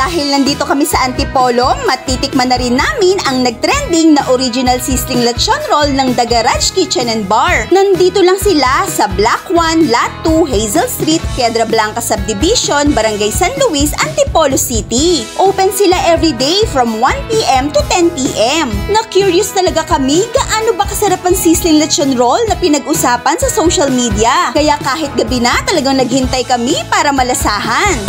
dahil nandito kami sa Antipolo, matitikman na rin namin ang nagtrending na original sizzling lechon roll ng The Garage Kitchen and Bar. Nandito lang sila sa Block 1, Lot 2, Hazel Street, Piedra Blanca Subdivision, Barangay San Luis, Antipolo City. Open sila everyday from 1 PM to 10 PM. Na-curious talaga kami gaano ba kasarap ang sizzling lechon roll na pinag-usapan sa social media. Kaya kahit gabi na talagang naghintay kami para malasahan.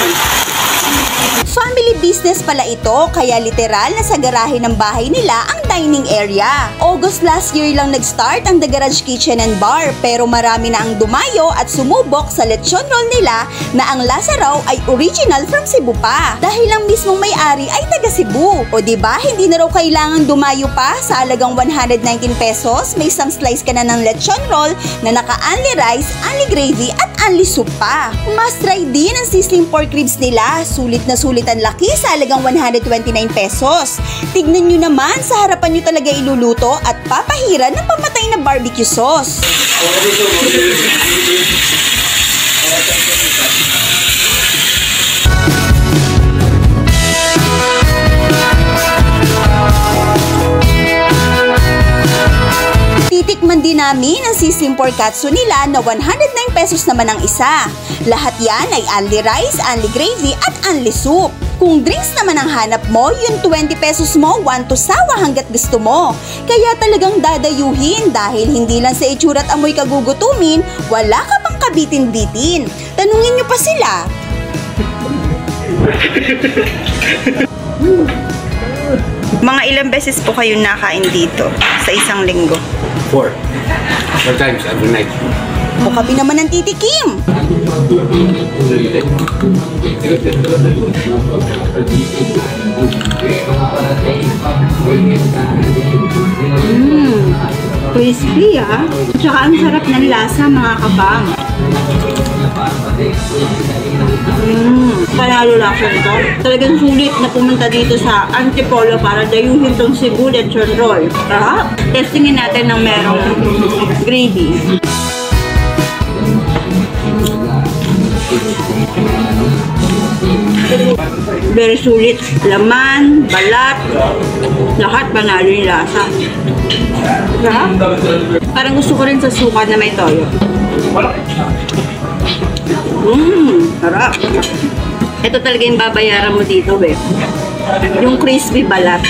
Family business pala ito, kaya literal na sa garahe ng bahay nila ang dining area. August last year lang nag-start ang The Garage Kitchen and Bar, pero marami na ang dumayo at sumubok sa lechon roll nila na ang lasa raw ay original from Cebu pa. Dahil ang mismong may-ari ay taga Cebu. O diba, hindi na raw kailangan dumayo pa sa halagang 119 pesos, may isang slice ka na ng lechon roll na naka-only rice, only gravy at only soup pa. Must try din ang sizzling pork ribs nila, sulit na sulit ang laki sa halagang 129 pesos. Tignan nyo naman, sa harapan nyo talaga iluluto at papahiran ng pamatay na barbecue sauce. Titikman din namin ang sizzling pork katsu nila na 109 pesos naman ang isa. Lahat yan ay only rice, only gravy at only soup. Kung drinks naman ang hanap mo, yung 20 pesos mo, 1 to sawa hanggat gusto mo. Kaya talagang dadayuhin dahil hindi lang sa itsura at amoy kagugutumin, wala ka pang kabitin-bitin. Tanungin nyo pa sila. Mga ilang beses po kayo nakain dito sa isang linggo? 4 times every night. O kami naman ang titikim. Crispy Tsaka ang sarap ng lasa mga kabang. Panalo lasa nito. Talagang sulit na pumunta dito sa Antipolo para dayuhin tong Cebu lechon roll. Testingin natin ng merong gravy. Very sulit. Laman, balat, lahat panalo yung lasa. Parang gusto ko rin sa suka na may toyo. Sarap. Ito talaga yung babayaran mo dito, yung crispy balat.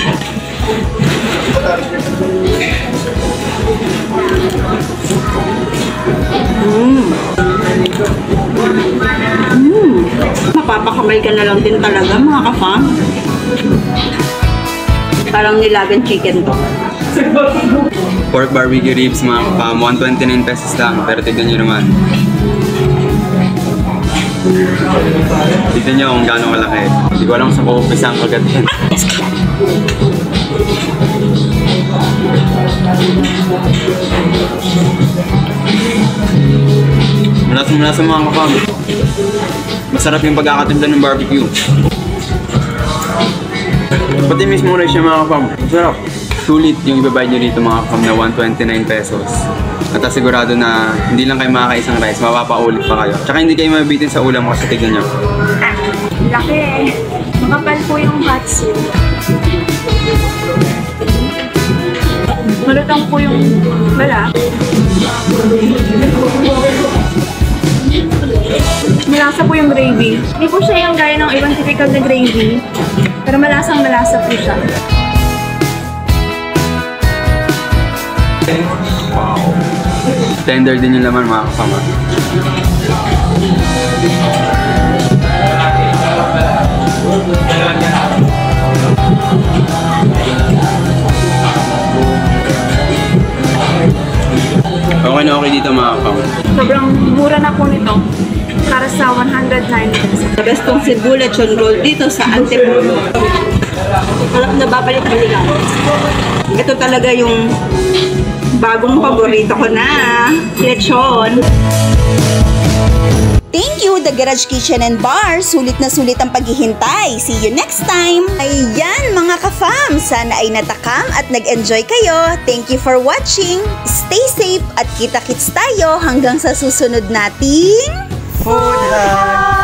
Mapapakamay ka na lang din talaga mga ka-fam. Parang nilagan chicken to. Pork barbecue ribs mga ka-fam, 129 pesos lang. Pero tignan nyo naman. Tignan nyo kung gaano kalaki. Hindi ko alam sa kukumpisa ang kagatin. Malasa mga kapam. Masarap yung pagkakatimpla ng barbecue. Pati mismo rin siya mga kapam. Masarap. Sulit yung ibabayad nyo dito mga kapam na 129 pesos. At asigurado na hindi lang kayo makakaisang rice, mapapaulit pa kayo. Tsaka hindi kayo mabibitin sa ulam kasi tignan nyo. Laki. Makapal po yung katsu. Malutang po yung bala. Malasa po yung gravy. Hindi po siya yung gaya ng ibang typical na gravy. Pero malasa po siya. Wow. Tender din yung laman mga kasama. Okay na okay dito mga kapam. Sobrang mura na po nito. Para sa 109 pesos. The best tong Cebu lechon roll dito sa Antipolo. Alam na babalik-balikan. Ito talaga yung bagong paborito ko na lechon. Thank you, The Garage Kitchen and Bar. Sulit na sulit ang paghihintay. See you next time. Ayan mga ka-fam, sana ay natakam at nag-enjoy kayo. Thank you for watching. Stay safe at kita-kits tayo hanggang sa susunod nating Food Hub!